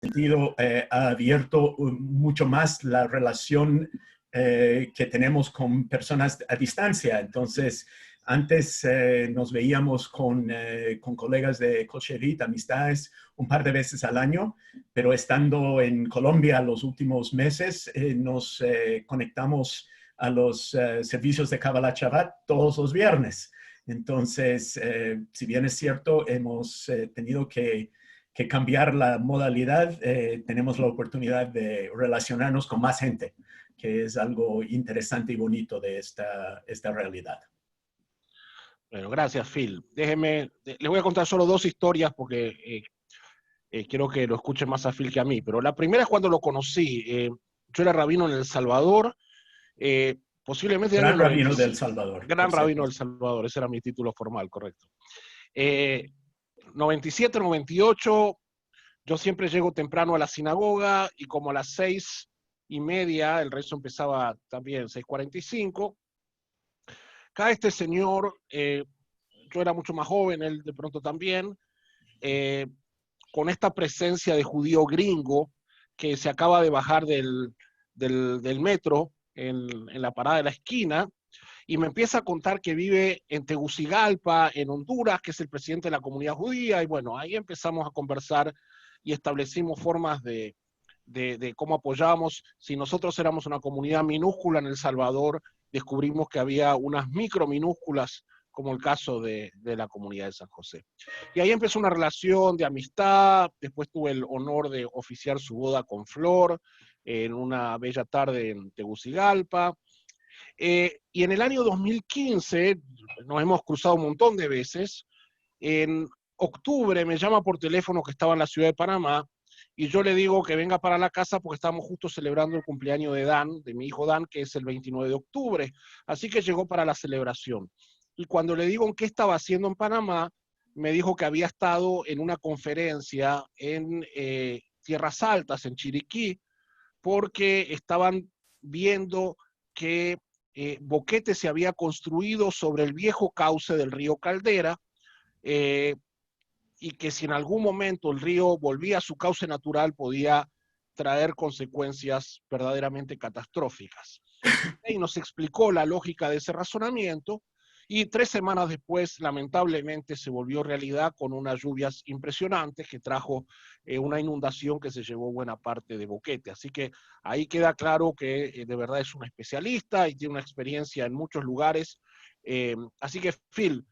sentido, ha abierto mucho más la relación que tenemos con personas a distancia. Entonces, antes nos veíamos con colegas de Cocherit, amistades, un par de veces al año, pero estando en Colombia los últimos meses, nos conectamos a los servicios de Kabbalah Shabbat todos los viernes. Entonces, si bien es cierto, hemos tenido que cambiar la modalidad, tenemos la oportunidad de relacionarnos con más gente, que es algo interesante y bonito de esta realidad. Bueno, gracias, Phil. Déjeme, les voy a contar solo dos historias porque quiero que lo escuchen más a Phil que a mí. Pero la primera es cuando lo conocí. Yo era rabino en El Salvador, posiblemente en el Gran año rabino 97. del Salvador. Gran rabino del Salvador, ese era mi título formal, correcto. 97, 98, yo siempre llego temprano a la sinagoga y como a las 6:30, el rezo empezaba también 6:45, cae este señor, yo era mucho más joven, él de pronto también, con esta presencia de judío gringo que se acaba de bajar del metro en la parada de la esquina, y me empieza a contar que vive en Tegucigalpa, en Honduras, que es el presidente de la comunidad judía, y bueno, ahí empezamos a conversar y establecimos formas de cómo apoyábamos. Si nosotros éramos una comunidad minúscula en El Salvador, descubrimos que había unas micro minúsculas, como el caso de la comunidad de San José. Y ahí empezó una relación de amistad, después tuve el honor de oficiar su boda con Flor, en una bella tarde en Tegucigalpa. Y en el año 2015, nos hemos cruzado un montón de veces, en octubre me llama por teléfono que estaba en la ciudad de Panamá, y yo le digo que venga para la casa porque estamos justo celebrando el cumpleaños de Dan, de mi hijo Dan, que es el 29 de octubre. Así que llegó para la celebración. Y cuando le digo en qué estaba haciendo en Panamá, me dijo que había estado en una conferencia en Tierras Altas, en Chiriquí, porque estaban viendo que Boquete se había construido sobre el viejo cauce del río Caldera, y que si en algún momento el río volvía a su cauce natural podía traer consecuencias verdaderamente catastróficas. Y nos explicó la lógica de ese razonamiento, y 3 semanas después, lamentablemente, se volvió realidad con unas lluvias impresionantes que trajo una inundación que se llevó buena parte de Boquete. Así que ahí queda claro que de verdad es un especialista y tiene una experiencia en muchos lugares. Así que, Phil,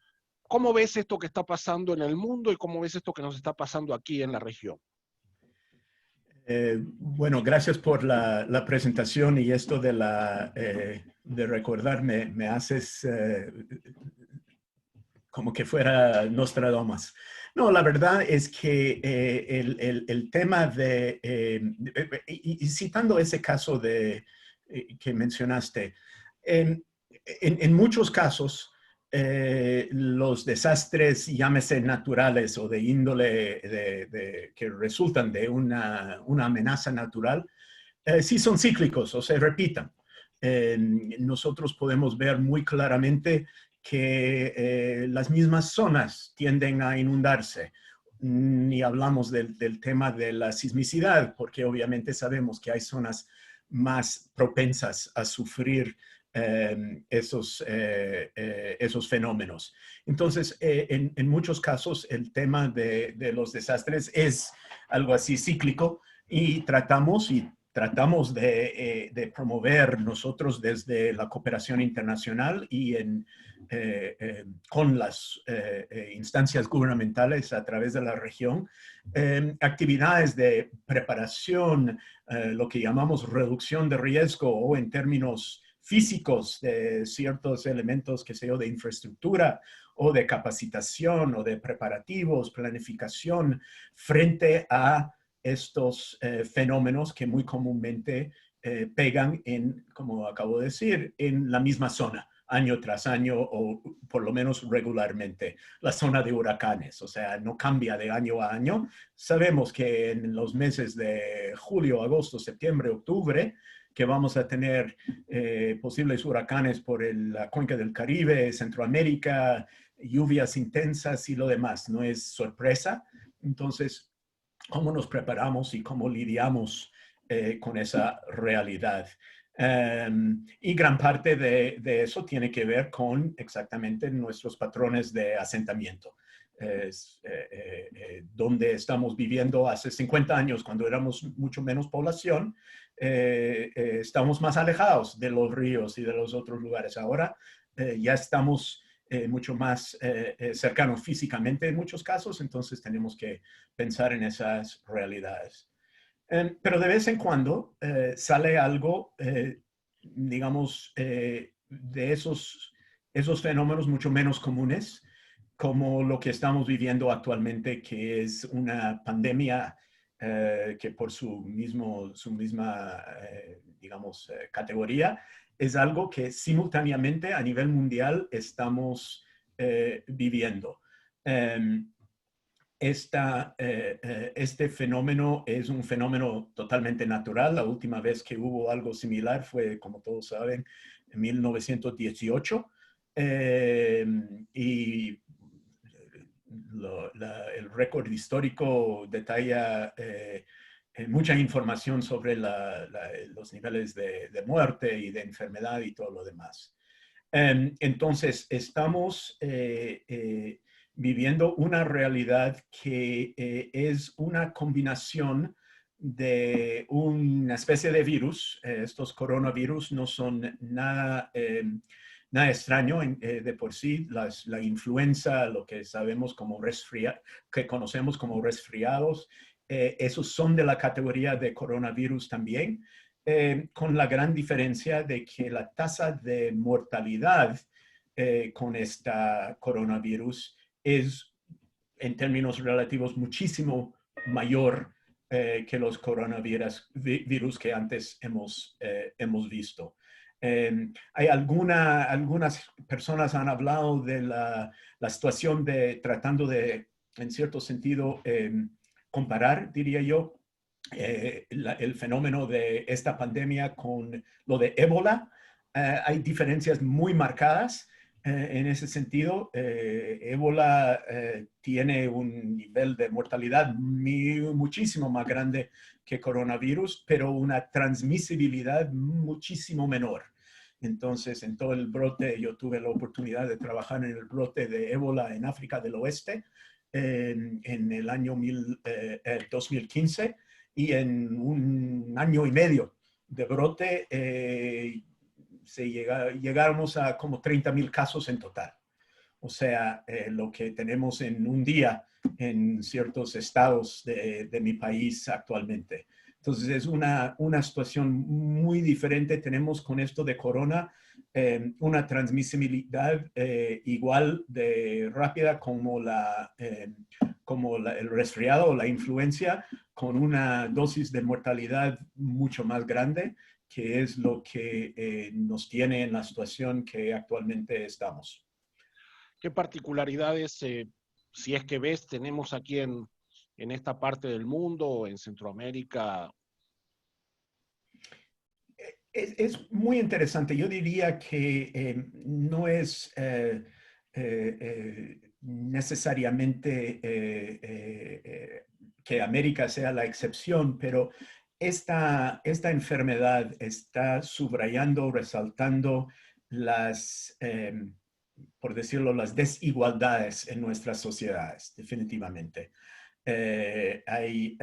¿cómo ves esto que está pasando en el mundo y cómo ves esto que nos está pasando aquí en la región? Bueno, gracias por la presentación y esto de recordar, me haces como que fuera Nostradamus. No, la verdad es que el tema y citando ese caso que mencionaste, en muchos casos, los desastres, llámese naturales o de índole que resultan de una amenaza natural, sí son cíclicos o se repitan. Nosotros podemos ver muy claramente que las mismas zonas tienden a inundarse. Ni hablamos del tema de la sismicidad, porque obviamente sabemos que hay zonas más propensas a sufrir esos fenómenos. Entonces, en muchos casos, el tema de los desastres es algo así cíclico y tratamos de promover nosotros desde la cooperación internacional y con las instancias gubernamentales a través de la región, actividades de preparación, lo que llamamos reducción de riesgo o en términos físicos de ciertos elementos, que sé yo, de infraestructura o de capacitación o de preparativos, planificación frente a estos fenómenos que muy comúnmente pegan como acabo de decir, en la misma zona, año tras año o por lo menos regularmente. La zona de huracanes, o sea, no cambia de año a año. Sabemos que en los meses de julio, agosto, septiembre, octubre, que vamos a tener posibles huracanes por la cuenca del Caribe, Centroamérica, lluvias intensas y lo demás. No es sorpresa. Entonces, cómo nos preparamos y cómo lidiamos con esa realidad. Y gran parte de eso tiene que ver con exactamente nuestros patrones de asentamiento. Donde estamos viviendo hace 50 años, cuando éramos mucho menos población, estamos más alejados de los ríos y de los otros lugares. Ahora ya estamos mucho más cercanos físicamente en muchos casos, entonces tenemos que pensar en esas realidades. Pero de vez en cuando sale algo, digamos, de esos fenómenos mucho menos comunes, como lo que estamos viviendo actualmente, que es una pandemia que por su misma, digamos, categoría, es algo que simultáneamente a nivel mundial estamos viviendo. Este fenómeno es un fenómeno totalmente natural. La última vez que hubo algo similar fue, como todos saben, en 1918. Y el récord histórico detalla mucha información sobre los niveles de muerte y de enfermedad y todo lo demás. Entonces, estamos viviendo una realidad que es una combinación de una especie de virus. Estos coronavirus no son nada extraño de por sí. La influenza, lo que sabemos como que conocemos como resfriados, esos son de la categoría de coronavirus también. Con la gran diferencia de que la tasa de mortalidad con esta coronavirus es en términos relativos muchísimo mayor que los coronavirus que antes hemos visto. Hay algunas personas han hablado de la situación de tratando de, en cierto sentido, comparar, diría yo, el fenómeno de esta pandemia con lo de ébola. Hay diferencias muy marcadas en ese sentido. Ébola tiene un nivel de mortalidad muchísimo más grande que coronavirus, pero una transmisibilidad muchísimo menor. Entonces, en todo el brote, yo tuve la oportunidad de trabajar en el brote de ébola en África del Oeste en el año 2015, y en un año y medio de brote llegamos a como 30,000 casos en total. O sea, lo que tenemos en un día en ciertos estados de mi país actualmente. Entonces es una situación muy diferente. Tenemos con esto de corona una transmisibilidad igual de rápida como el resfriado o la influencia, con una dosis de mortalidad mucho más grande, que es lo que nos tiene en la situación que actualmente estamos. ¿Qué particularidades, si es que ves, tenemos aquí en esta parte del mundo, en Centroamérica? Es muy interesante. Yo diría que no es necesariamente que América sea la excepción, pero esta enfermedad está subrayando, resaltando por decirlo, las desigualdades en nuestras sociedades, definitivamente. Hay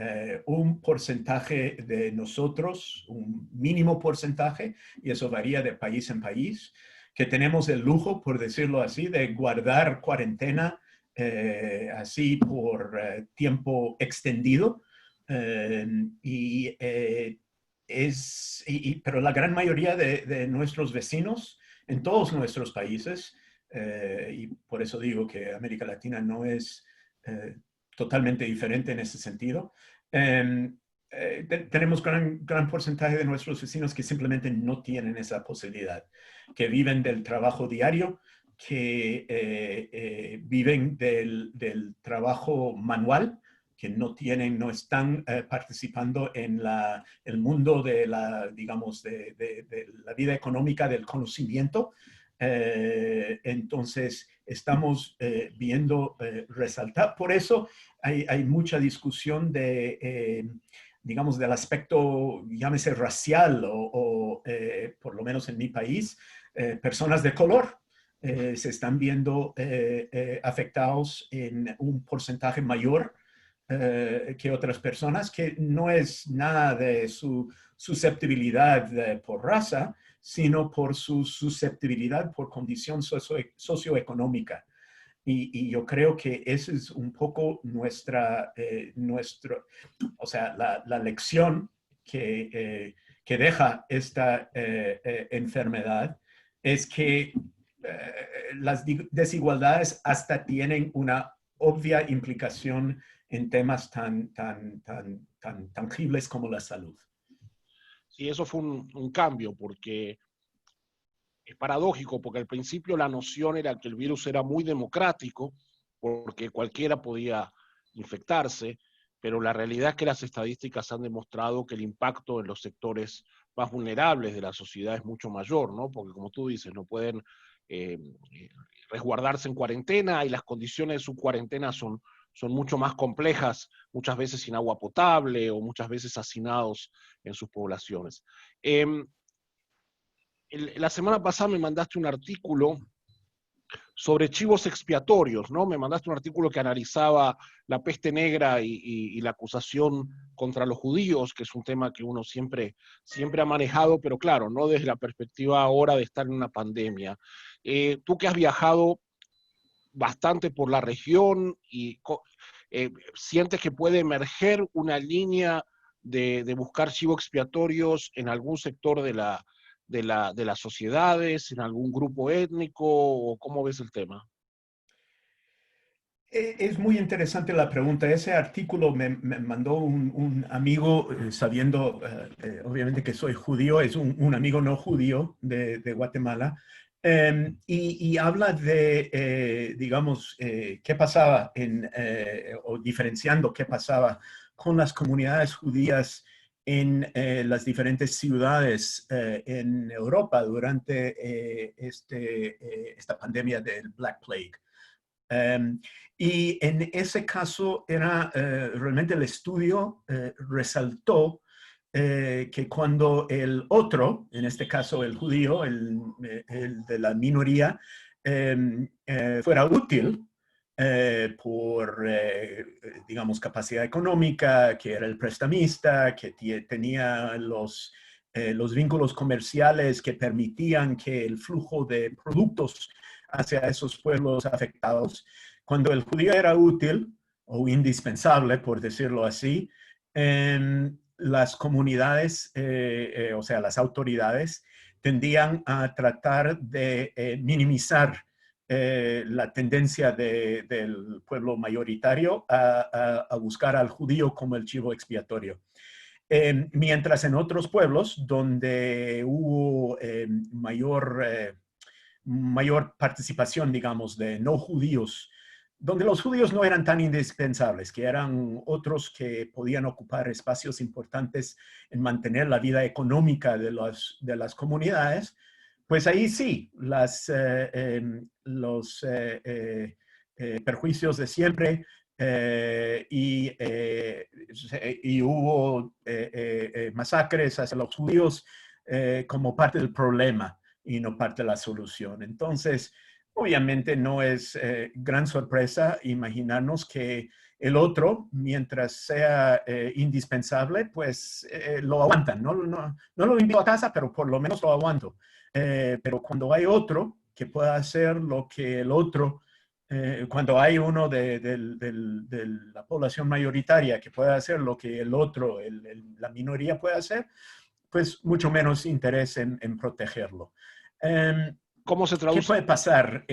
un porcentaje de nosotros, un mínimo porcentaje, y eso varía de país en país, que tenemos el lujo, por decirlo así, de guardar cuarentena así por tiempo extendido. Pero la gran mayoría de nuestros vecinos en todos nuestros países, y por eso digo que América Latina no es totalmente diferente en ese sentido. Tenemos gran porcentaje de nuestros vecinos que simplemente no tienen esa posibilidad, que viven del trabajo diario, que viven del trabajo manual, que no están participando en el mundo de la, digamos, de la vida económica del conocimiento. Entonces, estamos viendo resaltar. Por eso hay mucha discusión de, digamos, del aspecto, llámese racial o por lo menos en mi país, personas de color. Se están viendo afectados en un porcentaje mayor que otras personas, que no es nada de su susceptibilidad por raza, sino por su susceptibilidad por condición socioeconómica. Y yo creo que esa es un poco o sea, la lección que deja esta enfermedad es que las desigualdades hasta tienen una obvia implicación en temas tan tangibles como la salud. Sí, eso fue un cambio, porque es paradójico, porque al principio la noción era que el virus era muy democrático, porque cualquiera podía infectarse, pero la realidad es que las estadísticas han demostrado que el impacto en los sectores más vulnerables de la sociedad es mucho mayor, ¿no? Porque como tú dices, no pueden eh, resguardarse en cuarentena y las condiciones de su cuarentena son mucho más complejas, muchas veces sin agua potable o muchas veces hacinados en sus poblaciones. La semana pasada me mandaste un artículo sobre chivos expiatorios, ¿no? Me mandaste un artículo que analizaba la peste negra y la acusación contra los judíos, que es un tema que uno siempre ha manejado, pero claro, no desde la perspectiva ahora de estar en una pandemia. Tú que has viajado bastante por la región y sientes que puede emerger una línea de buscar chivos expiatorios en algún sector de las sociedades, en algún grupo étnico, o cómo ves el tema? Es muy interesante la pregunta. Ese artículo me mandó un amigo, sabiendo obviamente que soy judío, es un amigo no judío de Guatemala, y habla de, digamos, qué pasaba o diferenciando qué pasaba con las comunidades judías en las diferentes ciudades en Europa durante esta pandemia del Black Plague. Um, y en ese caso era realmente el estudio resaltó que cuando el otro, en este caso el judío, el de la minoría, fuera útil digamos, capacidad económica, que era el prestamista, que tenía los vínculos comerciales que permitían que el flujo de productos hacia esos pueblos afectados. Cuando el judío era útil o indispensable, por decirlo así, las comunidades, o sea, las autoridades, tendían a tratar de minimizar la tendencia del pueblo mayoritario a buscar al judío como el chivo expiatorio. Mientras en otros pueblos donde hubo mayor participación, digamos, de no judíos, donde los judíos no eran tan indispensables, que eran otros que podían ocupar espacios importantes en mantener la vida económica de las comunidades, pues ahí sí, los perjuicios de siempre y hubo masacres hacia los judíos como parte del problema y no parte de la solución. Entonces, obviamente no es gran sorpresa imaginarnos que el otro, mientras sea indispensable, pues lo aguantan. No lo invito a casa, pero por lo menos lo aguanto. Pero cuando hay otro que pueda hacer lo que el otro, cuando hay uno de la población mayoritaria que pueda hacer lo que el otro, la minoría puede hacer, pues mucho menos interés en protegerlo. ¿Cómo se ¿Qué traduce puede pasar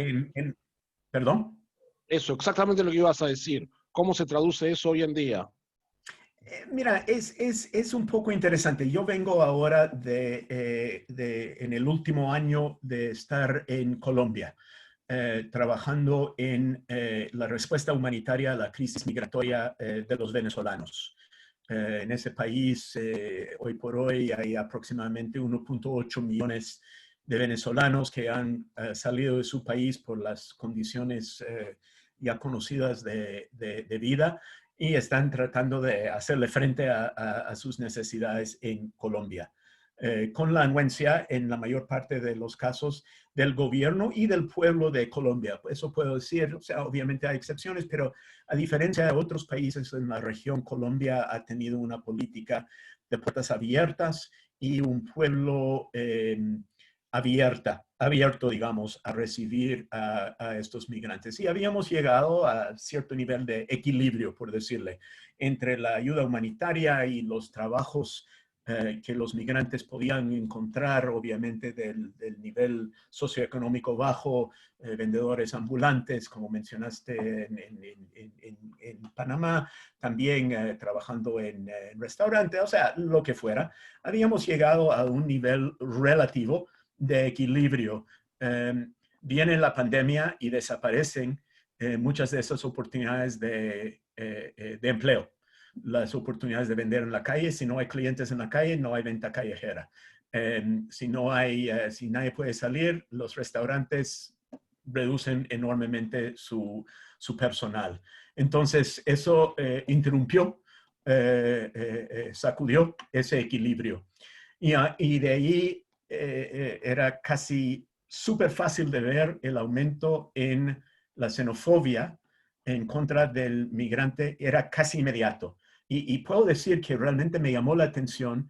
perdón? eso? Exactamente lo que ibas a decir. ¿Cómo se traduce eso hoy en día? Mira, es un poco interesante. Yo vengo ahora en el último año de estar en Colombia, trabajando en la respuesta humanitaria a la crisis migratoria de los venezolanos. En ese país, hoy por hoy, hay aproximadamente 1.8 millones de venezolanos que han salido de su país por las condiciones ya conocidas de vida y están tratando de hacerle frente a sus necesidades en Colombia. Con la anuencia, en la mayor parte de los casos, del gobierno y del pueblo de Colombia. Eso puedo decir, o sea, obviamente hay excepciones, pero a diferencia de otros países en la región, Colombia ha tenido una política de puertas abiertas y un pueblo abierto, digamos, a recibir a estos migrantes. Y habíamos llegado a cierto nivel de equilibrio, por decirle, entre la ayuda humanitaria y los trabajos que los migrantes podían encontrar, obviamente, del nivel socioeconómico bajo, vendedores ambulantes, como mencionaste en Panamá, también trabajando en restaurantes, o sea, lo que fuera. Habíamos llegado a un nivel relativo de equilibrio. Viene la pandemia y desaparecen muchas de esas oportunidades de empleo, las oportunidades de vender en la calle. Si no hay clientes en la calle, no hay venta callejera. Si nadie puede salir, los restaurantes reducen enormemente su personal. Entonces, eso interrumpió, sacudió ese equilibrio. Y de ahí era casi súper fácil de ver el aumento en la xenofobia en contra del migrante, era casi inmediato. Y puedo decir que realmente me llamó la atención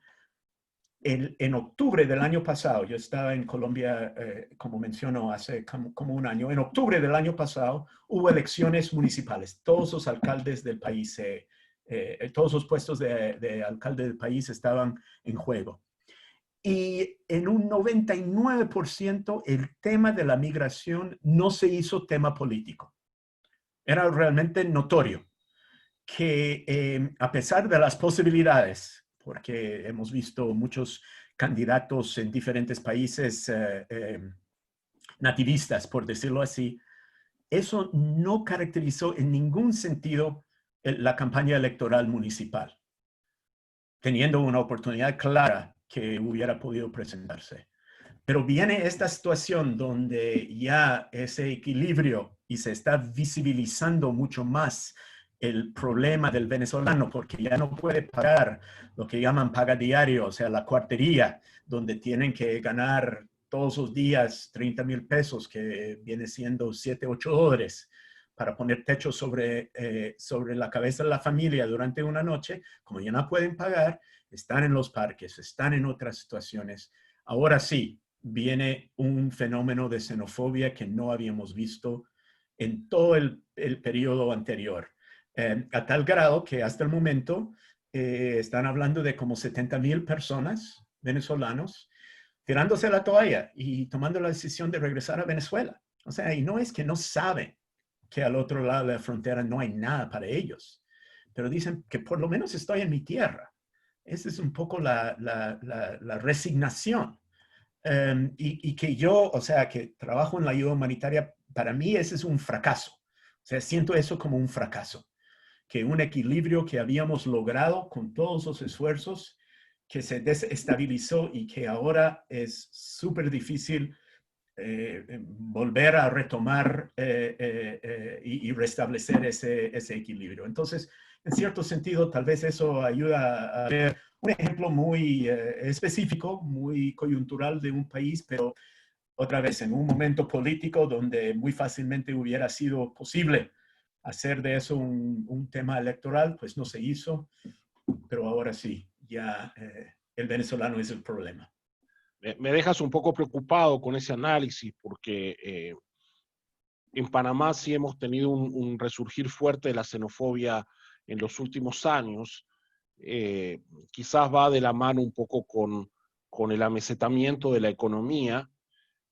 en octubre del año pasado. Yo estaba en Colombia, como menciono, hace como un año. En octubre del año pasado hubo elecciones municipales. Todos los alcaldes del país, todos los puestos de alcalde del país estaban en juego. Y en un 99% el tema de la migración no se hizo tema político. Era realmente notorio que a pesar de las posibilidades, porque hemos visto muchos candidatos en diferentes países nativistas, por decirlo así, eso no caracterizó en ningún sentido la campaña electoral municipal, teniendo una oportunidad clara que hubiera podido presentarse. Pero viene esta situación donde ya ese equilibrio y se está visibilizando mucho más el problema del venezolano porque ya no puede pagar lo que llaman paga diario, o sea, la cuartería, donde tienen que ganar todos los días 30,000 pesos, que viene siendo 7, 8 dólares, para poner techo sobre la cabeza de la familia durante una noche. Como ya no pueden pagar, están en los parques, están en otras situaciones. Ahora sí, viene un fenómeno de xenofobia que no habíamos visto en todo el periodo anterior, a tal grado que hasta el momento están hablando de como 70,000 personas venezolanos tirándose la toalla y tomando la decisión de regresar a Venezuela. O sea, y no es que no saben que al otro lado de la frontera no hay nada para ellos, pero dicen que por lo menos estoy en mi tierra. Esa es un poco la resignación. Y que yo, o sea, que trabajo en la ayuda humanitaria, para mí ese es un fracaso. O sea, siento eso como un fracaso. Que un equilibrio que habíamos logrado con todos los esfuerzos, que se desestabilizó y que ahora es súper difícil volver a retomar y restablecer ese equilibrio. Entonces, en cierto sentido, tal vez eso ayuda a ver un ejemplo muy específico, muy coyuntural de un país, pero otra vez en un momento político donde muy fácilmente hubiera sido posible hacer de eso un tema electoral, pues no se hizo, pero ahora sí, ya el venezolano es el problema. Me dejas un poco preocupado con ese análisis porque en Panamá sí hemos tenido un resurgir fuerte de la xenofobia en los últimos años. Quizás va de la mano un poco con el amesetamiento de la economía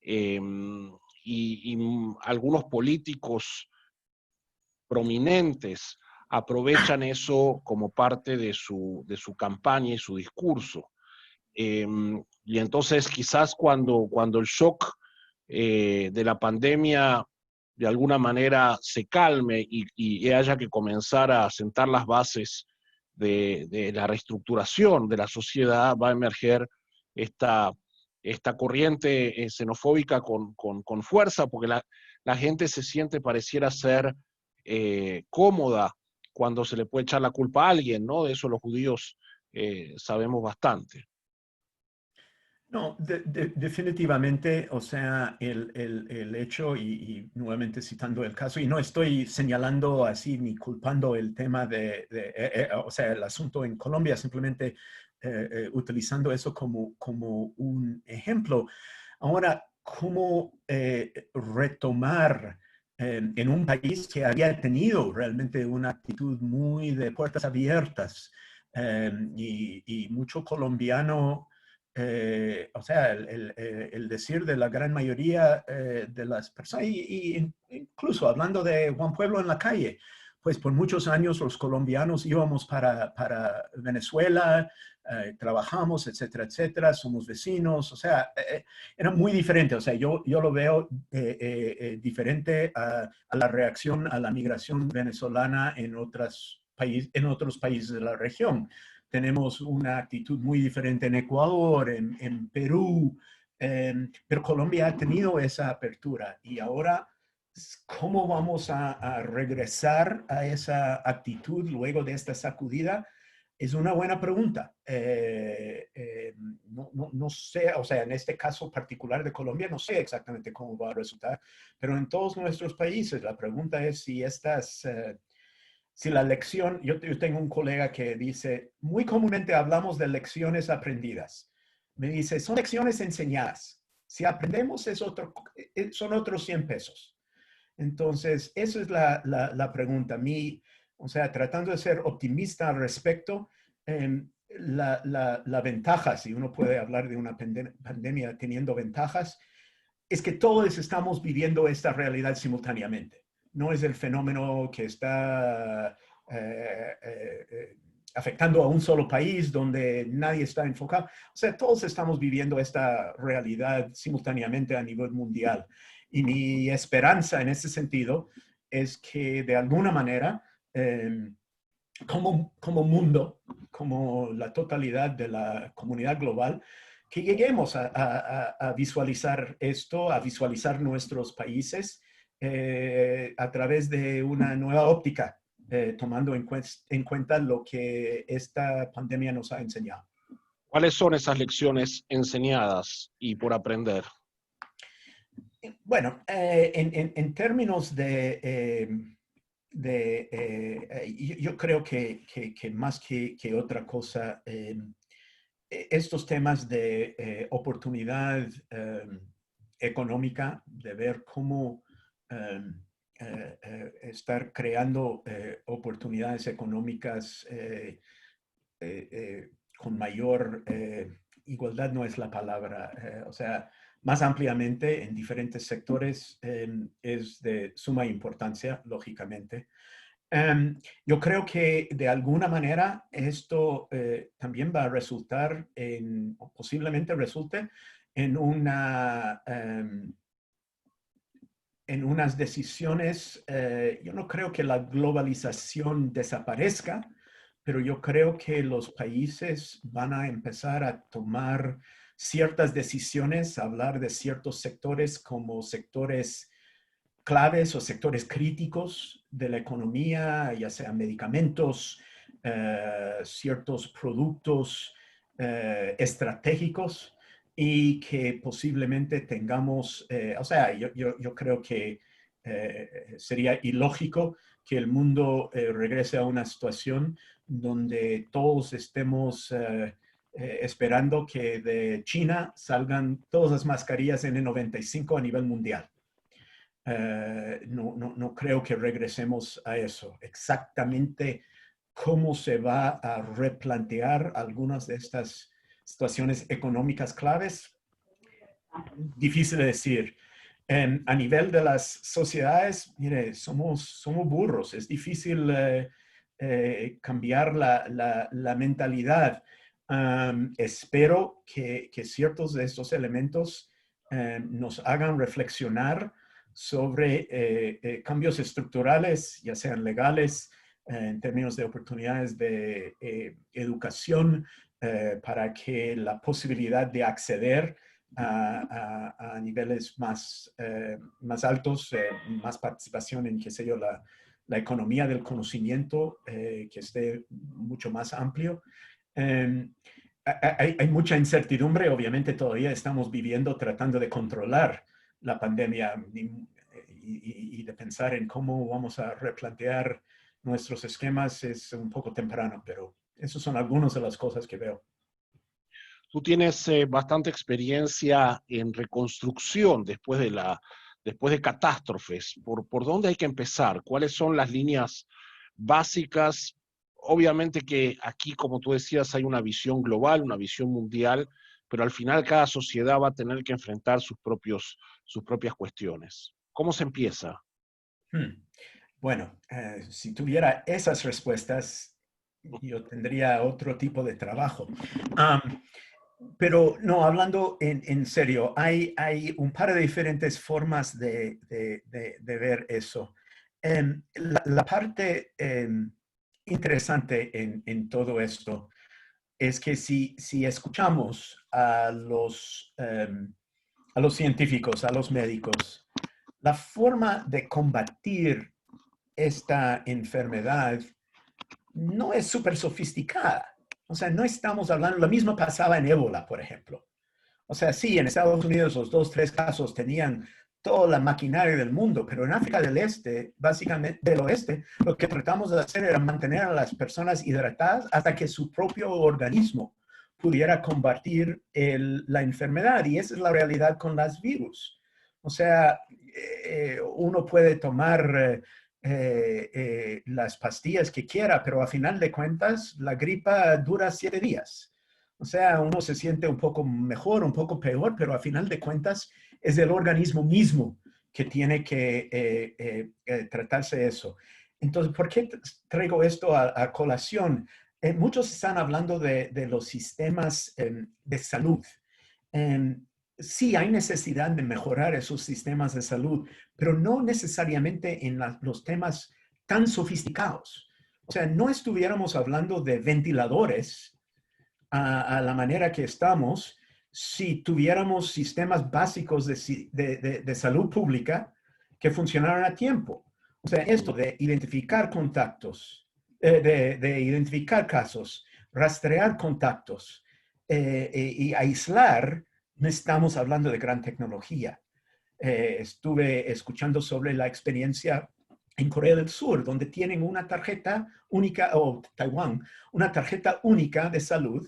y algunos políticos prominentes aprovechan eso como parte de su campaña y su discurso. Y entonces quizás cuando el shock de la pandemia de alguna manera se calme y haya que comenzar a sentar las bases de la reestructuración de la sociedad, va a emerger esta esta corriente xenofóbica con fuerza, porque la gente se siente, pareciera ser cómoda cuando se le puede echar la culpa a alguien, ¿no? De eso los judíos sabemos bastante. No, definitivamente, o sea, el hecho, y nuevamente citando el caso, y no estoy señalando así ni culpando el tema o sea, el asunto en Colombia, simplemente utilizando eso como un ejemplo. Ahora, ¿cómo retomar en un país que había tenido realmente una actitud muy de puertas abiertas y mucho colombiano? O sea, el decir de la gran mayoría de las personas, y incluso hablando de Juan Pueblo en la calle, pues por muchos años los colombianos íbamos para Venezuela, trabajamos, etcétera, etcétera, somos vecinos, o sea, era muy diferente, o sea, yo lo veo diferente a la reacción a la migración venezolana en en otros países de la región. Tenemos una actitud muy diferente en Ecuador, en Perú, pero Colombia ha tenido esa apertura y ahora, ¿cómo vamos a regresar a esa actitud luego de esta sacudida? Es una buena pregunta. No sé, o sea, en este caso particular de Colombia, no sé exactamente cómo va a resultar, pero en todos nuestros países la pregunta es si si la lección, yo tengo un colega que dice, muy comúnmente hablamos de lecciones aprendidas. Me dice, son lecciones enseñadas. Si aprendemos son otros 100 pesos. Entonces, esa es la pregunta. O sea, tratando de ser optimista al respecto, la ventaja, si uno puede hablar de una pandemia teniendo ventajas, es que todos estamos viviendo esta realidad simultáneamente. No es el fenómeno que está afectando a un solo país donde nadie está enfocado. O sea, todos estamos viviendo esta realidad simultáneamente a nivel mundial. Y mi esperanza en ese sentido es que de alguna manera, como mundo, como la totalidad de la comunidad global, que lleguemos a visualizar esto, a visualizar nuestros países a través de una nueva óptica, tomando en cuenta lo que esta pandemia nos ha enseñado. ¿Cuáles son esas lecciones enseñadas y por aprender? Bueno, en términos yo creo que más que otra cosa, estos temas de oportunidad económica, de ver cómo estar creando oportunidades económicas con mayor igualdad no es la palabra, o sea, más ampliamente en diferentes sectores es de suma importancia, lógicamente. Yo creo que de alguna manera esto también va a resultar o posiblemente resulte en en unas decisiones. Yo no creo que la globalización desaparezca, pero yo creo que los países van a empezar a tomar ciertas decisiones, a hablar de ciertos sectores como sectores claves o sectores críticos de la economía, ya sean medicamentos, ciertos productos estratégicos y que posiblemente tengamos, o sea, yo creo que sería ilógico que el mundo regrese a una situación donde todos estemos esperando que de China salgan todas las mascarillas N95 a nivel mundial. No creo que regresemos a eso. Exactamente cómo se va a replantear algunas de estas situaciones económicas claves, difícil de decir. A nivel de las sociedades, mire, somos burros. Es difícil cambiar la mentalidad. Espero que ciertos de estos elementos nos hagan reflexionar sobre cambios estructurales, ya sean legales, en términos de oportunidades de educación, para que la posibilidad de acceder a niveles más altos, más participación en, qué sé yo, la economía del conocimiento, que esté mucho más amplio. Hay mucha incertidumbre, obviamente todavía estamos viviendo, tratando de controlar la pandemia y de pensar en cómo vamos a replantear nuestros esquemas es un poco temprano, pero esas son algunas de las cosas que veo. Tú tienes bastante experiencia en reconstrucción después de catástrofes. ¿Por dónde hay que empezar? ¿Cuáles son las líneas básicas? Obviamente que aquí, como tú decías, hay una visión global, una visión mundial, pero al final cada sociedad va a tener que enfrentar sus propias cuestiones. ¿Cómo se empieza? Bueno, si tuviera esas respuestas, yo tendría otro tipo de trabajo. Um, pero no, hablando en serio, hay un par de diferentes formas de ver eso. La parte interesante en todo esto es que si escuchamos a los científicos, a los médicos, la forma de combatir esta enfermedad no es súper sofisticada. O sea, no estamos hablando, lo mismo pasaba en ébola, por ejemplo. O sea, sí, en Estados Unidos los 2, 3 casos tenían toda la maquinaria del mundo, pero en África del Este, básicamente del oeste, lo que tratamos de hacer era mantener a las personas hidratadas hasta que su propio organismo pudiera combatir la enfermedad. Y esa es la realidad con las virus. O sea, uno puede tomar las pastillas que quiera, pero a final de cuentas la gripa dura 7 días. O sea, uno se siente un poco mejor, un poco peor, pero a final de cuentas es el organismo mismo que tiene que tratarse eso. Entonces, ¿por qué traigo esto a colación? Muchos están hablando de los sistemas de salud. Sí, hay necesidad de mejorar esos sistemas de salud, pero no necesariamente en los temas tan sofisticados. O sea, no estuviéramos hablando de ventiladores a la manera que estamos si tuviéramos sistemas básicos de salud pública que funcionaran a tiempo. O sea, esto de identificar contactos, de identificar casos, rastrear contactos y aislar, no estamos hablando de gran tecnología. Estuve escuchando sobre la experiencia en Corea del Sur, donde tienen una tarjeta única, o Taiwán, una tarjeta única de salud,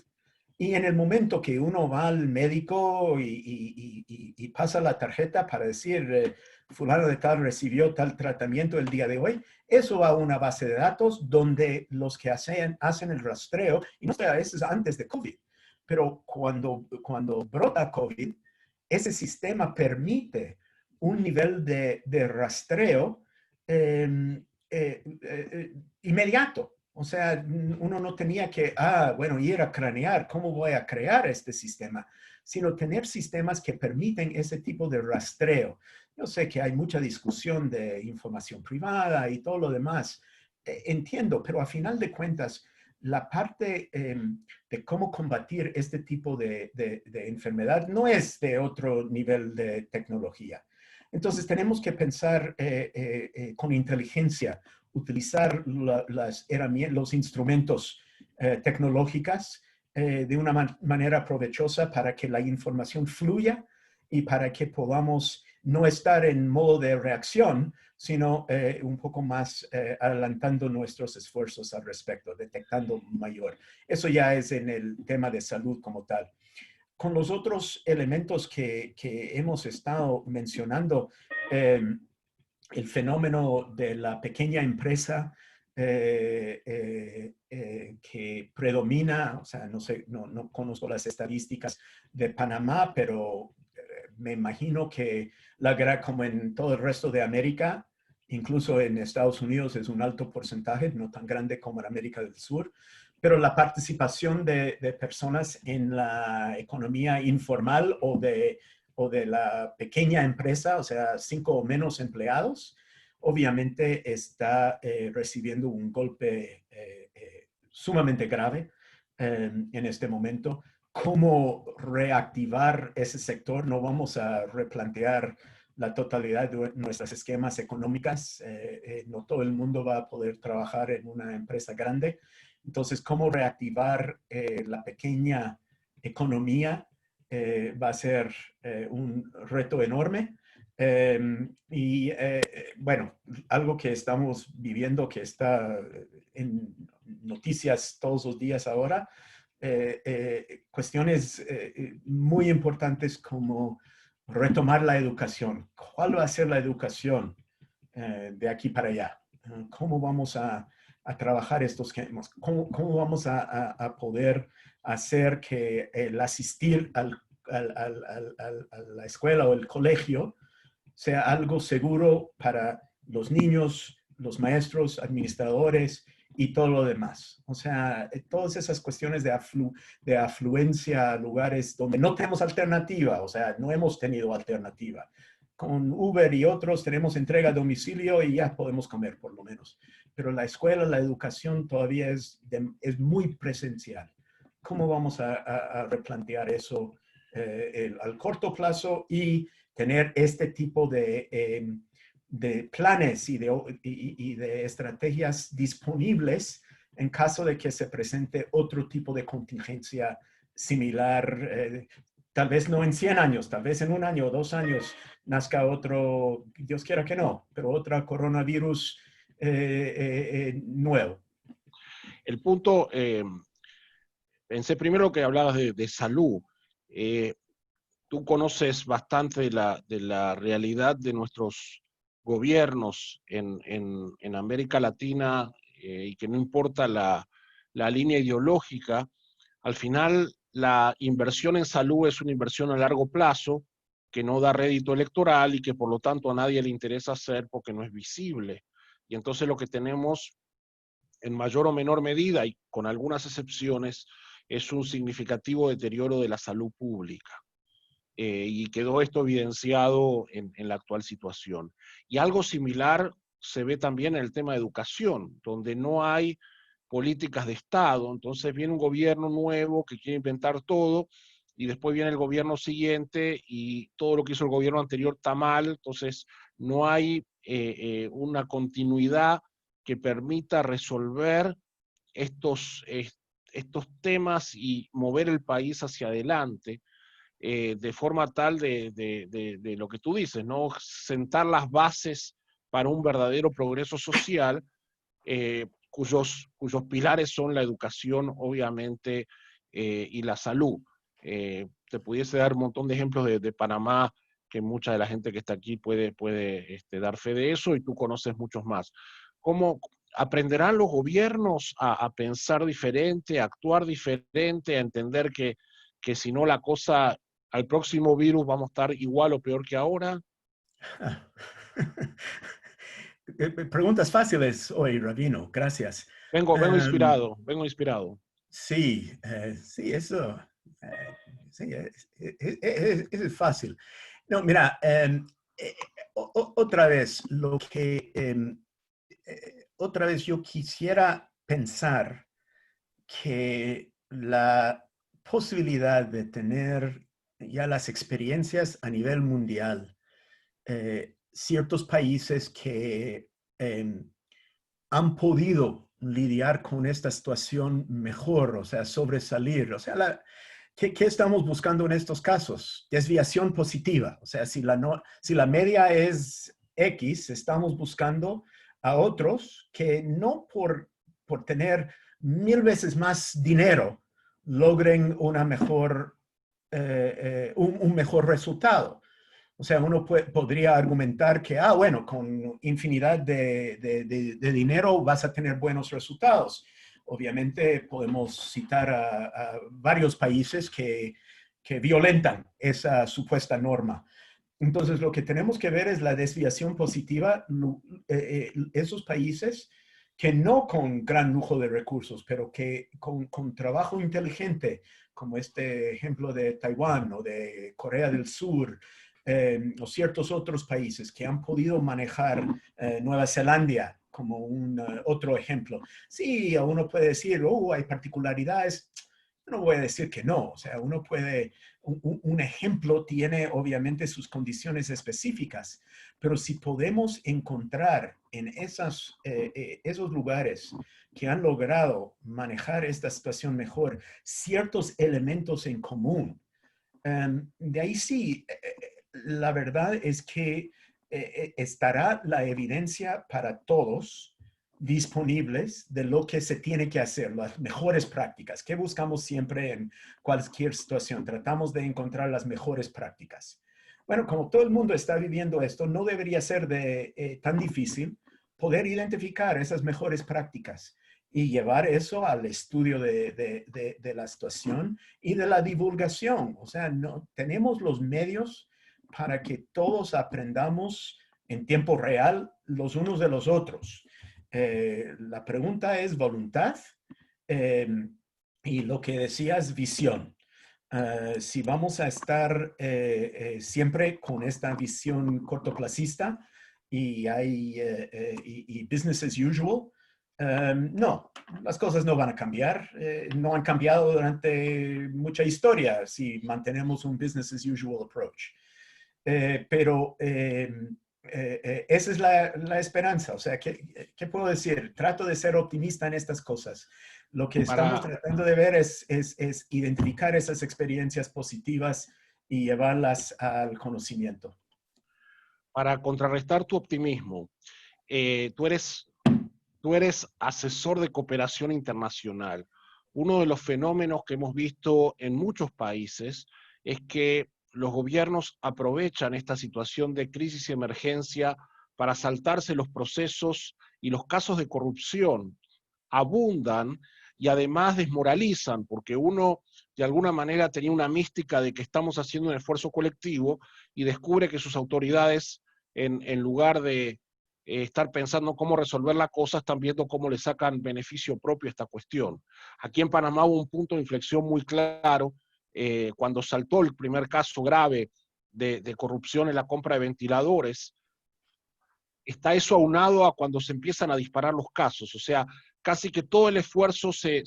y en el momento que uno va al médico y pasa la tarjeta para decir, fulano de tal recibió tal tratamiento el día de hoy, eso va a una base de datos donde los que hacen el rastreo, y no sé, a veces antes de COVID, pero cuando brota COVID, ese sistema permite un nivel de rastreo inmediato. O sea, uno no tenía que, bueno, ir a cranear, ¿cómo voy a crear este sistema? Sino tener sistemas que permiten ese tipo de rastreo. Yo sé que hay mucha discusión de información privada y todo lo demás. Entiendo, pero a final de cuentas, la parte de cómo combatir este tipo de enfermedad no es de otro nivel de tecnología. Entonces tenemos que pensar con inteligencia, utilizar las herramientas, los instrumentos tecnológicos de una manera provechosa para que la información fluya y para que podamos no estar en modo de reacción, sino un poco más adelantando nuestros esfuerzos al respecto, detectando mayor. Eso ya es en el tema de salud como tal. Con los otros elementos que hemos estado mencionando, el fenómeno de la pequeña empresa que predomina, o sea, no sé, no conozco las estadísticas de Panamá, pero me imagino que como en todo el resto de América, incluso en Estados Unidos es un alto porcentaje, no tan grande como en América del Sur, pero la participación de personas en la economía informal o de la pequeña empresa, o sea, 5 o menos empleados, obviamente está recibiendo un golpe sumamente grave en este momento. cómo reactivar ese sector. No vamos a replantear la totalidad de nuestros esquemas económicas. No todo el mundo va a poder trabajar en una empresa grande. Entonces, cómo reactivar la pequeña economía va a ser un reto enorme. Bueno, algo que estamos viviendo, que está en noticias todos los días ahora, cuestiones muy importantes como retomar la educación. ¿Cuál va a ser la educación de aquí para allá? ¿Cómo vamos a trabajar estos temas? ¿Cómo vamos a poder hacer que el asistir a la escuela o el colegio sea algo seguro para los niños, los maestros, administradores y todo lo demás? O sea, todas esas cuestiones de afluencia a lugares donde no tenemos alternativa, o sea, no hemos tenido alternativa. Con Uber y otros tenemos entrega a domicilio y ya podemos comer por lo menos. Pero la escuela, la educación todavía es muy presencial. ¿Cómo vamos a replantear eso al corto plazo y tener este tipo de planes y de estrategias disponibles en caso de que se presente otro tipo de contingencia similar? Tal vez no en 100 años, tal vez en 1 año o 2 años nazca otro, Dios quiera que no, pero otro coronavirus nuevo. El punto, pensé primero que hablabas de salud. Tú conoces bastante de la realidad de nuestros gobiernos en América Latina, y que no importa la línea ideológica, al final la inversión en salud es una inversión a largo plazo que no da rédito electoral y que por lo tanto a nadie le interesa hacer porque no es visible. Y entonces lo que tenemos en mayor o menor medida y con algunas excepciones es un significativo deterioro de la salud pública. Y quedó esto evidenciado en la actual situación. Y algo similar se ve también en el tema de educación, donde no hay políticas de Estado. Entonces viene un gobierno nuevo que quiere inventar todo y después viene el gobierno siguiente y todo lo que hizo el gobierno anterior está mal. Entonces no hay una continuidad que permita resolver estos, estos temas y mover el país hacia adelante, de forma tal de lo que tú dices, ¿no? Sentar las bases para un verdadero progreso social, cuyos pilares son la educación, obviamente, y la salud. Te pudiese dar un montón de ejemplos de Panamá, que mucha de la gente que está aquí puede dar fe de eso, y tú conoces muchos más. ¿Cómo aprenderán los gobiernos a pensar diferente, a actuar diferente, a entender que si no la cosa, al próximo virus vamos a estar igual o peor que ahora? Preguntas fáciles hoy, Rabino. Gracias. Vengo Um, inspirado, vengo inspirado. sí, sí, eso. Sí, es fácil. No, mira, otra vez, otra vez yo quisiera pensar que la posibilidad de tener ya las experiencias a nivel mundial, ciertos países que han podido lidiar con esta situación mejor, o sea, sobresalir. O sea, ¿qué estamos buscando en estos casos? Desviación positiva. O sea, si la media es X, estamos buscando a otros que no por tener 1000 veces más dinero logren un mejor resultado. O sea, uno podría argumentar que, bueno, con infinidad de dinero vas a tener buenos resultados. Obviamente podemos citar a varios países que violentan esa supuesta norma. Entonces, lo que tenemos que ver es la desviación positiva. Esos países que no con gran lujo de recursos, pero que con trabajo inteligente, como este ejemplo de Taiwán o de Corea del Sur, o ciertos otros países que han podido manejar Nueva Zelanda como un otro ejemplo. Sí, uno puede decir, hay particularidades. no voy a decir que no, o sea, uno puede, un ejemplo tiene obviamente sus condiciones específicas, pero si podemos encontrar en esos lugares que han logrado manejar esta situación mejor ciertos elementos en común, de ahí sí, la verdad es que estará la evidencia para todos disponibles de lo que se tiene que hacer, las mejores prácticas. ¿Qué buscamos siempre en cualquier situación? Tratamos de encontrar las mejores prácticas. Bueno, como todo el mundo está viviendo esto, no debería ser tan difícil poder identificar esas mejores prácticas y llevar eso al estudio de la situación y de la divulgación. O sea, no, tenemos los medios para que todos aprendamos en tiempo real los unos de los otros. La pregunta es voluntad eh, y lo que decías, visión. Si vamos a estar siempre con esta visión cortoplacista y business as usual, no, las cosas no van a cambiar. No han cambiado durante mucha historia si mantenemos un business as usual approach. Pero esa es la esperanza. O sea, ¿qué puedo decir? Trato de ser optimista en estas cosas. Lo que estamos Para, tratando de ver es identificar esas experiencias positivas y llevarlas al conocimiento. para contrarrestar tu optimismo, eh, tú eres tú eres asesor de cooperación internacional. Uno de los fenómenos que hemos visto en muchos países es que los gobiernos aprovechan esta situación de crisis y emergencia para saltarse los procesos y los casos de corrupción abundan y además desmoralizan, porque uno de alguna manera tenía una mística de que estamos haciendo un esfuerzo colectivo y descubre que sus autoridades, en lugar de estar pensando cómo resolver la cosa, están viendo cómo le sacan beneficio propio a esta cuestión. Aquí en Panamá hubo un punto de inflexión muy claro cuando saltó el primer caso grave de corrupción en la compra de ventiladores. Está eso aunado a cuando se empiezan a disparar los casos, o sea, casi que todo el esfuerzo se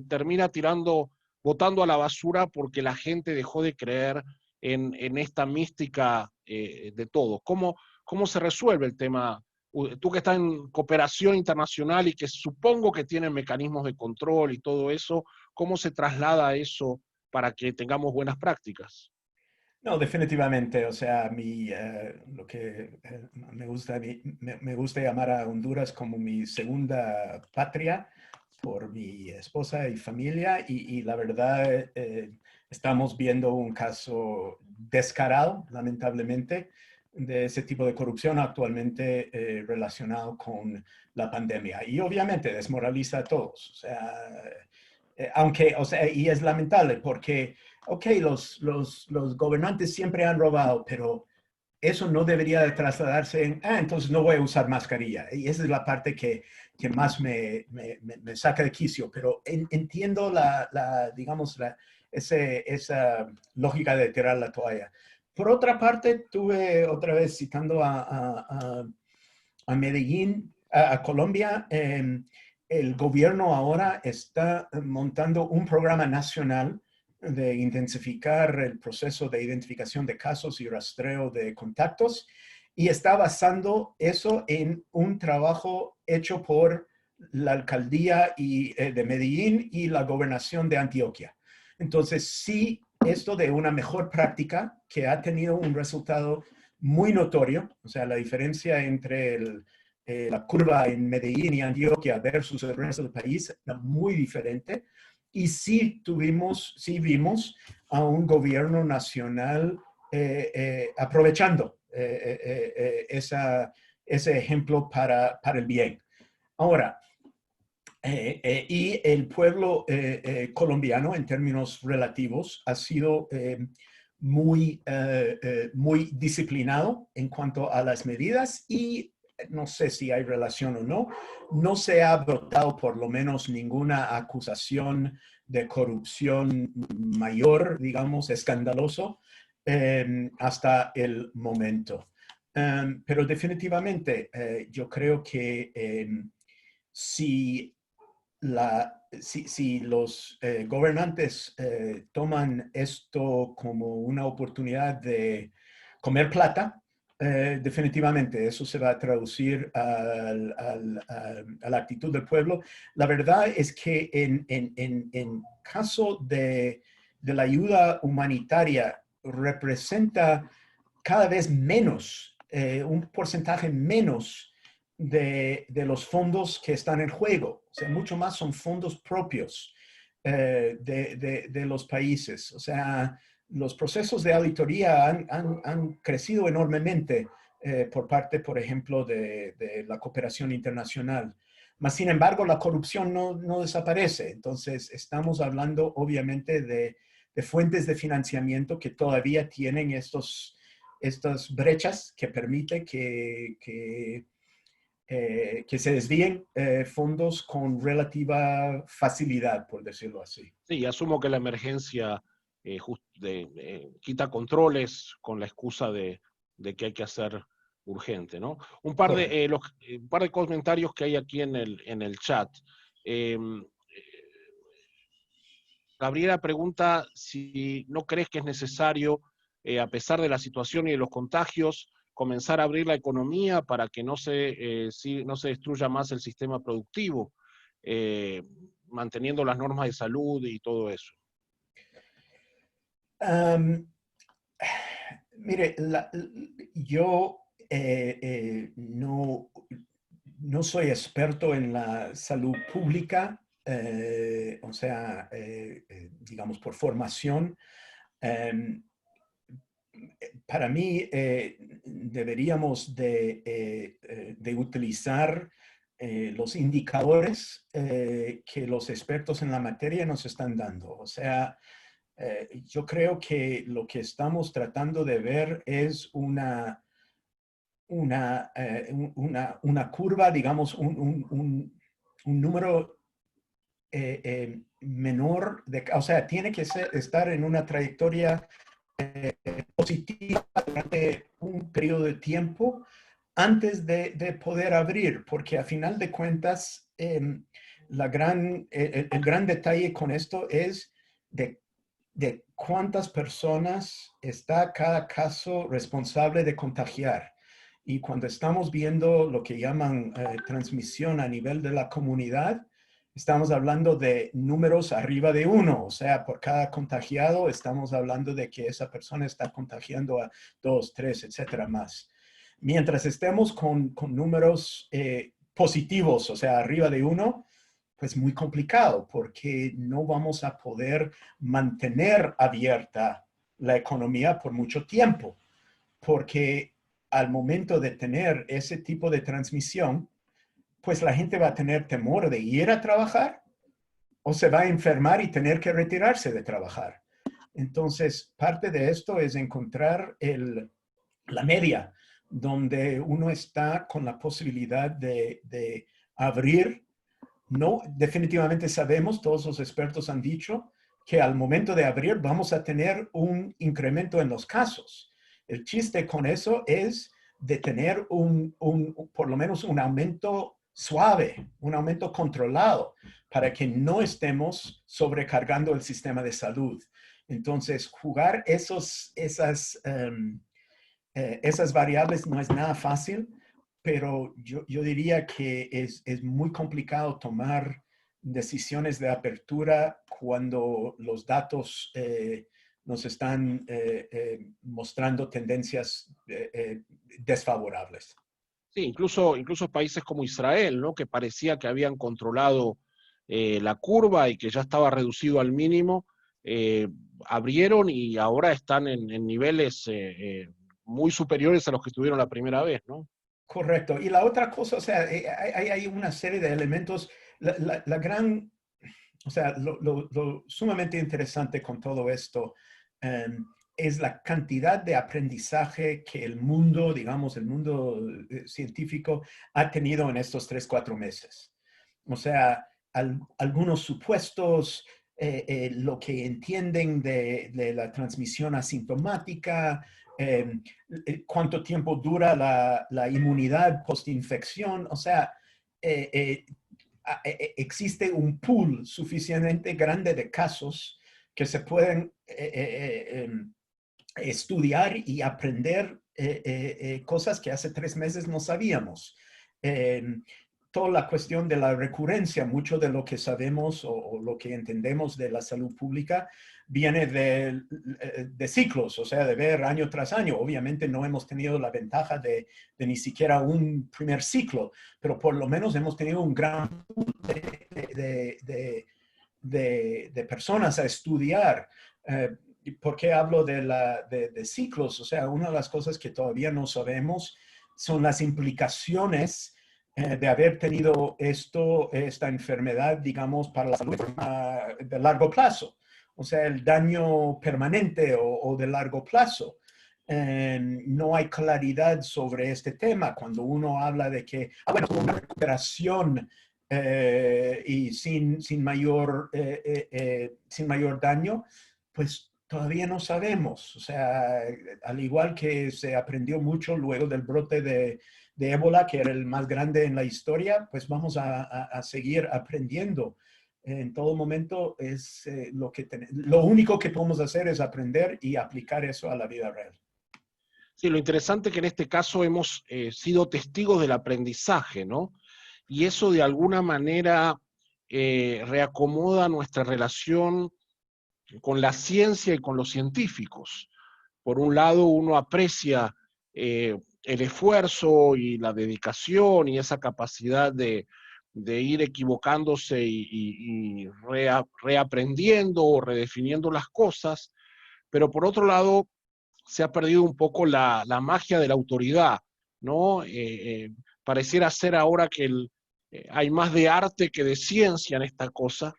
termina tirando, botando a la basura porque la gente dejó de creer en esta mística de todo. ¿Cómo se resuelve el tema? Tú que estás en cooperación internacional y que supongo que tienen mecanismos de control y todo eso, ¿cómo se traslada eso para que tengamos buenas prácticas? No, definitivamente. O sea, lo que me gusta llamar a Honduras como mi segunda patria por mi esposa y familia. Y la verdad, estamos viendo un caso descarado, lamentablemente, de ese tipo de corrupción actualmente relacionado con la pandemia. Y obviamente desmoraliza a todos. O sea, aunque, o sea, y es lamentable porque ok, los gobernantes siempre han robado, pero eso no debería de trasladarse en, entonces no voy a usar mascarilla. Y esa es la parte que más me saca de quicio, pero entiendo digamos, esa lógica de tirar la toalla. Por otra parte, tuve otra vez citando a Medellín, a Colombia, el gobierno ahora está montando un programa nacional de intensificar el proceso de identificación de casos y rastreo de contactos y está basando eso en un trabajo hecho por la alcaldía de Medellín y la gobernación de Antioquia. Entonces, sí, esto de una mejor práctica que ha tenido un resultado muy notorio, o sea, la diferencia entre la curva en Medellín y Antioquia versus el resto del país era muy diferente. Y sí vimos a un gobierno nacional aprovechando ese ejemplo para el bien. Ahora, y el pueblo colombiano, en términos relativos, ha sido muy disciplinado en cuanto a las medidas y no sé si hay relación o no, no se ha brotado por lo menos ninguna acusación de corrupción mayor, digamos, escandaloso, hasta el momento. Pero definitivamente yo creo que si si los gobernantes toman esto como una oportunidad de comer plata, definitivamente eso se va a traducir a la actitud del pueblo. La verdad es que en caso de la ayuda humanitaria representa cada vez menos, un porcentaje menos de los fondos que están en juego. O sea, mucho más son fondos propios de los países. O sea, los procesos de auditoría han crecido enormemente por parte, por ejemplo, de la cooperación internacional. Mas, sin embargo, la corrupción no desaparece. Entonces, estamos hablando, obviamente, de fuentes de financiamiento que todavía tienen estas brechas que permiten que se desvíen fondos con relativa facilidad, por decirlo así. Sí, asumo que la emergencia quita controles con la excusa de que hay que hacer urgente, ¿no? Un par de comentarios que hay aquí en el chat. Gabriela pregunta si no crees que es necesario, a pesar de la situación y de los contagios, comenzar a abrir la economía para que no se destruya más el sistema productivo, manteniendo las normas de salud y todo eso. Mire, yo no soy experto en la salud pública, o sea, digamos, por formación. Para mí, deberíamos de utilizar los indicadores que los expertos en la materia nos están dando. O sea, yo creo que lo que estamos tratando de ver es una curva, digamos, un número menor, o sea, tiene que estar en una trayectoria positiva durante un periodo de tiempo antes de poder abrir, porque a final de cuentas, el gran detalle con esto es de cuántas personas está cada caso responsable de contagiar. Y cuando estamos viendo lo que llaman transmisión a nivel de la comunidad, estamos hablando de números arriba de 1. O sea, por cada contagiado estamos hablando de que esa persona está contagiando a 2, 3, etcétera más. Mientras estemos con números positivos, o sea, arriba de 1, pues muy complicado porque no vamos a poder mantener abierta la economía por mucho tiempo, porque al momento de tener ese tipo de transmisión, pues la gente va a tener temor de ir a trabajar o se va a enfermar y tener que retirarse de trabajar. Entonces, parte de esto es encontrar la media, donde uno está con la posibilidad de abrir. No, definitivamente sabemos, todos los expertos han dicho que al momento de abrir vamos a tener un incremento en los casos. El chiste con eso es de tener por lo menos un aumento suave, un aumento controlado, para que no estemos sobrecargando el sistema de salud. Entonces, jugar esas variables no es nada fácil, pero yo diría que es muy complicado tomar decisiones de apertura cuando los datos nos están mostrando tendencias desfavorables. Sí, incluso países como Israel, ¿no? Que parecía que habían controlado la curva y que ya estaba reducido al mínimo, abrieron y ahora están en niveles muy superiores a los que estuvieron la primera vez, ¿no? Correcto. Y la otra cosa, o sea, hay una serie de elementos. O sea, lo sumamente interesante con todo esto es la cantidad de aprendizaje que el mundo, digamos, el mundo científico ha tenido en estos 3, 4 meses. O sea, algunos supuestos, lo que entienden de la transmisión asintomática, cuánto tiempo dura la inmunidad postinfección. O sea, existe un pool suficientemente grande de casos que se pueden estudiar y aprender cosas que hace 3 meses no sabíamos. Toda la cuestión de la recurrencia, mucho de lo que sabemos o lo que entendemos de la salud pública viene de ciclos, o sea, de ver año tras año. Obviamente no hemos tenido la ventaja de ni siquiera un primer ciclo, pero por lo menos hemos tenido un gran pool de personas a estudiar. ¿Por qué hablo de ciclos? O sea, una de las cosas que todavía no sabemos son las implicaciones de haber tenido esta enfermedad, digamos, para la salud de largo plazo. O sea, el daño permanente o de largo plazo. No hay claridad sobre este tema. Cuando uno habla de que, bueno, una recuperación y sin mayor daño, pues todavía no sabemos. O sea, al igual que se aprendió mucho luego del brote de ébola, que era el más grande en la historia, pues vamos a seguir aprendiendo. En todo momento es lo único que podemos hacer es aprender y aplicar eso a la vida real. Sí, lo interesante es que en este caso hemos sido testigos del aprendizaje, ¿no? Y eso de alguna manera reacomoda nuestra relación con la ciencia y con los científicos. Por un lado, uno aprecia el esfuerzo y la dedicación y esa capacidad de ir equivocándose y reaprendiendo o redefiniendo las cosas, pero por otro lado, se ha perdido un poco la magia de la autoridad, ¿no? Pareciera ser ahora que hay más de arte que de ciencia en esta cosa,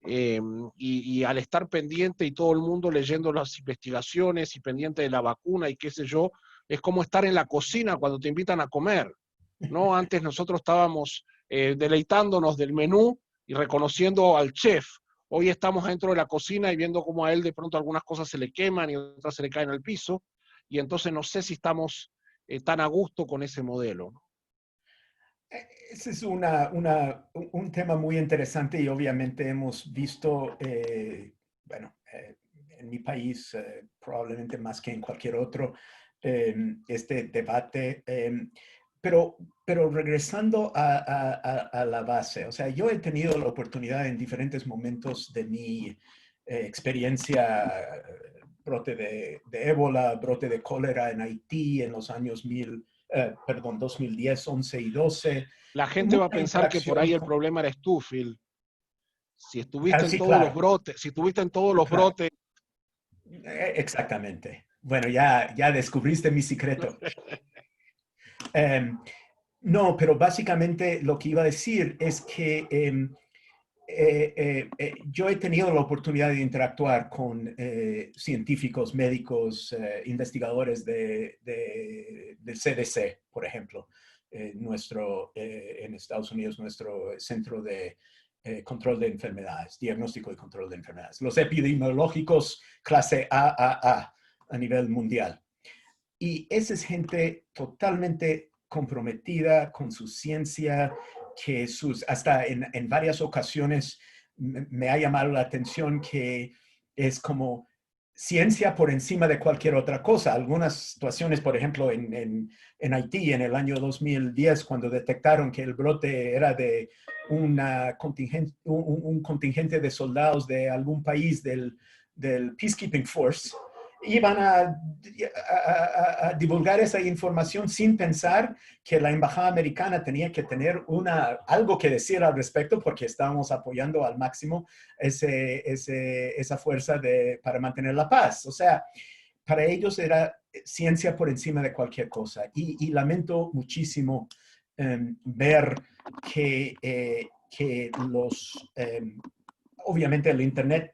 y al estar pendiente y todo el mundo leyendo las investigaciones y pendiente de la vacuna y qué sé yo, es como estar en la cocina cuando te invitan a comer, ¿no? Antes nosotros estábamos deleitándonos del menú y reconociendo al chef. Hoy estamos dentro de la cocina y viendo cómo a él de pronto algunas cosas se le queman y otras se le caen al piso, y entonces no sé si estamos tan a gusto con ese modelo, ¿no? Ese es un tema muy interesante y obviamente hemos visto, bueno, en mi país, probablemente más que en cualquier otro, este debate. Pero regresando a la base, o sea, yo he tenido la oportunidad en diferentes momentos de mi experiencia, brote de ébola, brote de cólera en Haití en los años 2010, 11 y 12. La gente va a Mucha pensar que por interacción ahí el con... problema eres tú, Phil. Si estuviste en Sí, todos los claro, brotes, si estuviste en todos los claro. brotes. Exactamente. Bueno, ya descubriste mi secreto. No, pero básicamente lo que iba a decir es que yo he tenido la oportunidad de interactuar con científicos, médicos, investigadores del CDC, por ejemplo, en Estados Unidos, nuestro centro de control de enfermedades, diagnóstico y control de enfermedades, los epidemiológicos clase a nivel mundial. Y esa es gente totalmente comprometida con su ciencia, que hasta en varias ocasiones me ha llamado la atención que es como ciencia por encima de cualquier otra cosa. Algunas situaciones, por ejemplo, en Haití en el año 2010, cuando detectaron que el brote era de un contingente de soldados de algún país del Peacekeeping Force, iban a divulgar esa información sin pensar que la embajada americana tenía que tener algo que decir al respecto, porque estábamos apoyando al máximo esa fuerza para mantener la paz. O sea, para ellos era ciencia por encima de cualquier cosa. Y lamento muchísimo ver que obviamente el Internet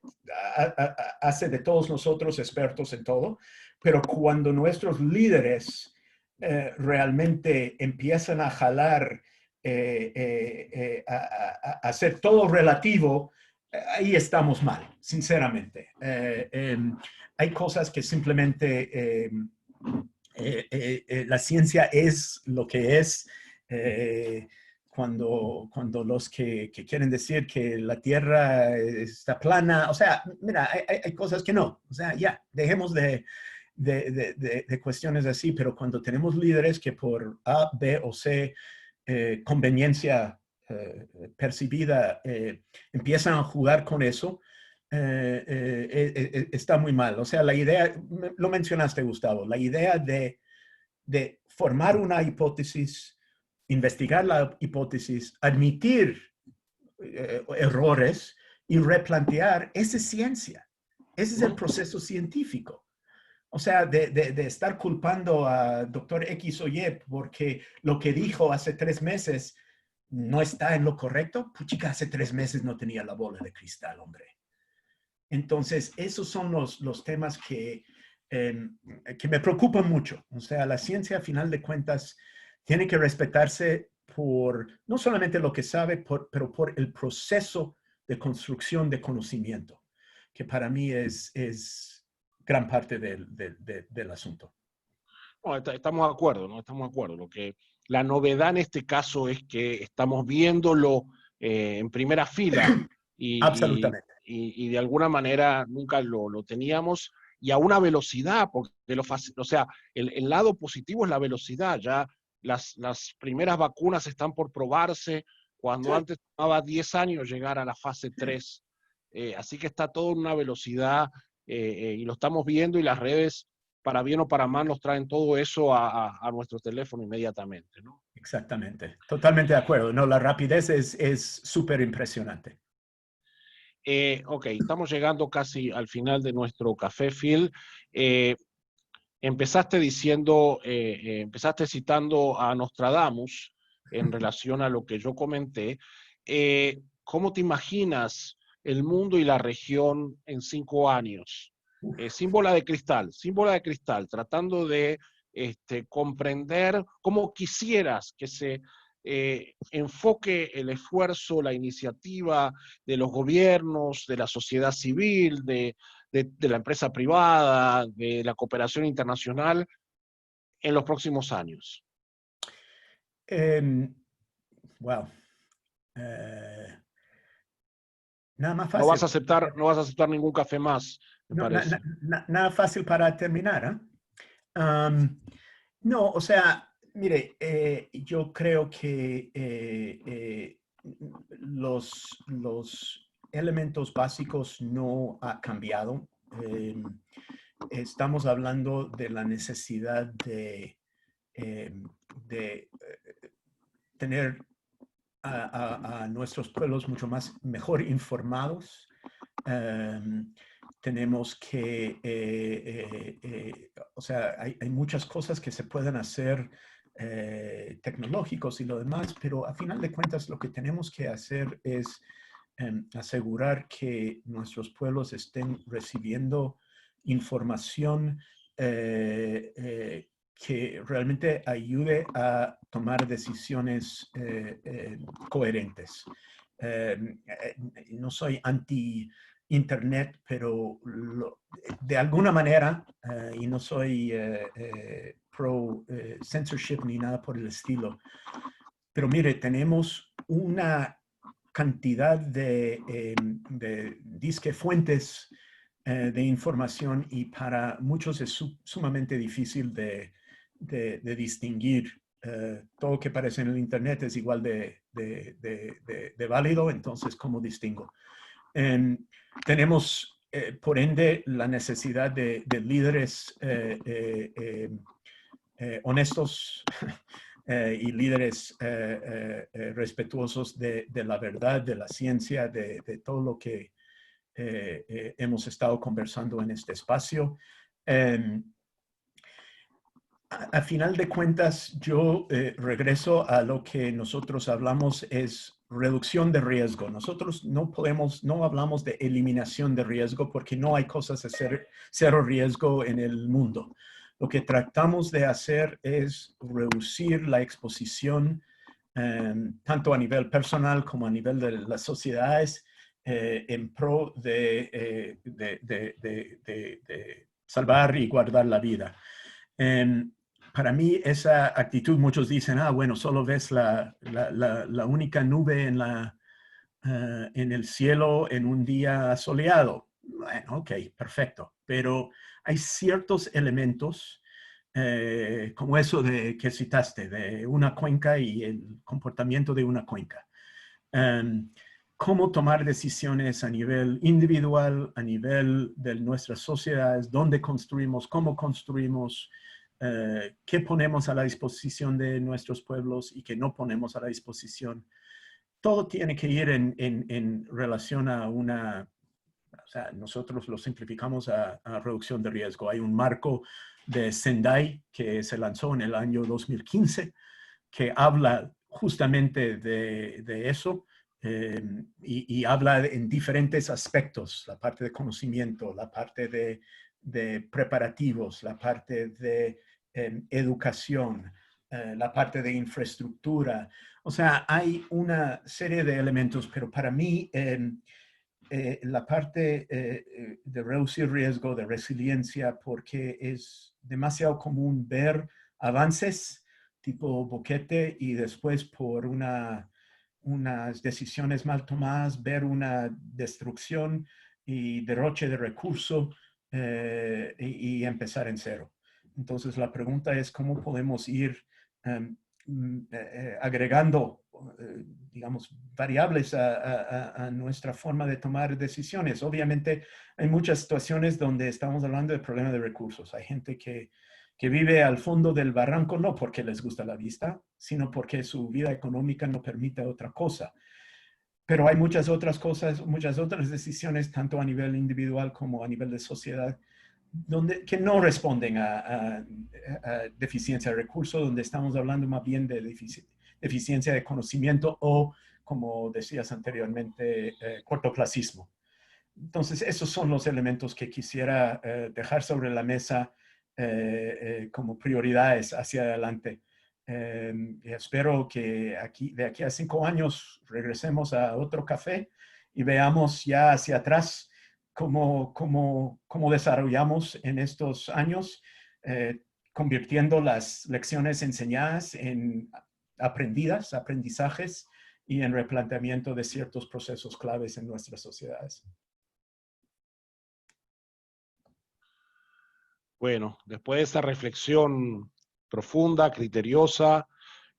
hace de todos nosotros expertos en todo, pero cuando nuestros líderes realmente empiezan a jalar, a hacer todo relativo, ahí estamos mal, sinceramente. Hay cosas que simplemente la ciencia es lo que es. cuando los que quieren decir que la Tierra está plana, o sea, mira, hay cosas que no, o sea, ya, dejemos de cuestiones así, pero cuando tenemos líderes que por A, B o C conveniencia percibida empiezan a jugar con eso, está muy mal. O sea, la idea, lo mencionaste, Gustavo, la idea de formar una hipótesis, investigar la hipótesis, admitir errores y replantear, esa es ciencia. Ese es el proceso científico. O sea, de estar culpando a doctor X o Y porque lo que dijo hace 3 meses no está en lo correcto, puchica, hace 3 meses no tenía la bola de cristal, hombre. Entonces, esos son los temas que me preocupan mucho. O sea, la ciencia, a final de cuentas, tiene que respetarse por no solamente lo que sabe, pero por el proceso de construcción de conocimiento, que para mí es gran parte del asunto. No, estamos de acuerdo, ¿no? Estamos de acuerdo. La novedad en este caso es que estamos viéndolo en primera fila Absolutamente. y de alguna manera nunca lo teníamos y a una velocidad, porque o sea, el lado positivo es la velocidad. Ya las primeras vacunas están por probarse, cuando antes tomaba 10 años llegar a la fase 3. Así que está todo en una velocidad y lo estamos viendo y las redes para bien o para mal, nos traen todo eso a nuestro teléfono inmediatamente, ¿no? Exactamente. Totalmente de acuerdo. No, la rapidez es súper impresionante. Ok, estamos llegando casi al final de nuestro café, Phil. Empezaste citando a Nostradamus en relación a lo que yo comenté. ¿Cómo te imaginas el mundo y la región en 5 años? Sin bola de cristal, tratando de comprender cómo quisieras que se enfoque el esfuerzo, la iniciativa de los gobiernos, de la sociedad civil, de la empresa privada, de la cooperación internacional en los próximos años. Wow. Nada más No vas a fácil. aceptar, no vas a aceptar ningún café más, me No, parece. nada fácil para terminar. No, o sea, mire, yo creo que los elementos básicos no han cambiado. Estamos hablando de la necesidad de tener a nuestros pueblos mucho mejor informados. Tenemos que, o sea, hay muchas cosas que se pueden hacer tecnológicos y lo demás, pero a final de cuentas lo que tenemos que hacer es asegurar que nuestros pueblos estén recibiendo información que realmente ayude a tomar decisiones coherentes. No soy anti-internet, pero de alguna manera, y no soy pro censorship ni nada por el estilo, pero mire, tenemos una cantidad de disque fuentes de información y para muchos es sumamente difícil de distinguir. Todo lo que aparece en el Internet es igual de válido, entonces, ¿cómo distingo? Tenemos, por ende, la necesidad de líderes honestos y líderes respetuosos de la verdad, de la ciencia, de todo lo que hemos estado conversando en este espacio. A final de cuentas, yo regreso a lo que nosotros hablamos es reducción de riesgo. Nosotros no hablamos de eliminación de riesgo porque no hay cosas de cero riesgo en el mundo. Lo que tratamos de hacer es reducir la exposición tanto a nivel personal como a nivel de las sociedades en pro de salvar y guardar la vida. para mí esa actitud, muchos dicen, bueno, solo ves la única nube en el cielo en un día soleado. Bueno, ok, perfecto. Pero hay ciertos elementos, como eso que citaste, de una cuenca y el comportamiento de una cuenca. Cómo tomar decisiones a nivel individual, a nivel de nuestras sociedades, dónde construimos, cómo construimos, qué ponemos a la disposición de nuestros pueblos y qué no ponemos a la disposición. Todo tiene que ir en relación a una, o sea, nosotros lo simplificamos a reducción de riesgo. Hay un marco de Sendai que se lanzó en el año 2015 que habla justamente de eso. Y habla en diferentes aspectos, la parte de conocimiento, la parte de preparativos, la parte de educación, la parte de infraestructura. O sea, hay una serie de elementos, pero para mí la parte de reducir riesgo, de resiliencia, porque es demasiado común ver avances tipo boquete y después por unas decisiones mal tomadas, ver una destrucción y derroche de recursos y empezar en cero. Entonces la pregunta es cómo podemos ir agregando, digamos, variables a nuestra forma de tomar decisiones. Obviamente hay muchas situaciones donde estamos hablando de problemas de recursos. Hay gente que vive al fondo del barranco no porque les gusta la vista, sino porque su vida económica no permite otra cosa. Pero hay muchas otras cosas, muchas otras decisiones, tanto a nivel individual como a nivel de sociedad, que no responden a deficiencia de recursos, donde estamos hablando más bien de deficiencia de conocimiento o, como decías anteriormente, cortoplacismo. Entonces, esos son los elementos que quisiera dejar sobre la mesa como prioridades hacia adelante. Espero que de aquí a 5 años regresemos a otro café y veamos ya hacia atrás cómo desarrollamos en estos años, convirtiendo las lecciones enseñadas en aprendizajes y en replanteamiento de ciertos procesos claves en nuestras sociedades. Bueno, después de esa reflexión profunda, criteriosa,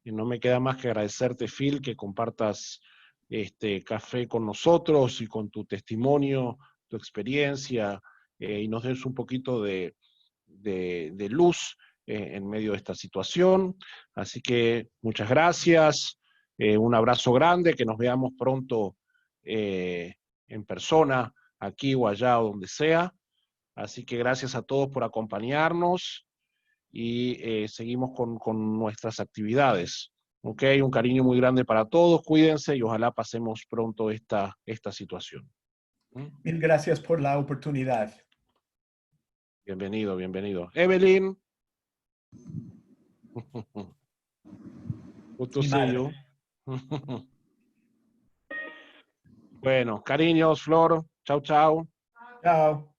no me queda más que agradecerte, Phil, que compartas este café con nosotros y con tu testimonio, tu experiencia, y nos des un poquito de luz en medio de esta situación. Así que muchas gracias, un abrazo grande, que nos veamos pronto en persona, aquí o allá o donde sea. Así que gracias a todos por acompañarnos y seguimos con nuestras actividades. Ok, un cariño muy grande para todos, cuídense y ojalá pasemos pronto esta situación. Mil gracias por la oportunidad. Bienvenido, bienvenido. Evelyn. Good to see you. Bueno, cariños, Flor. Chau, chau. Chao.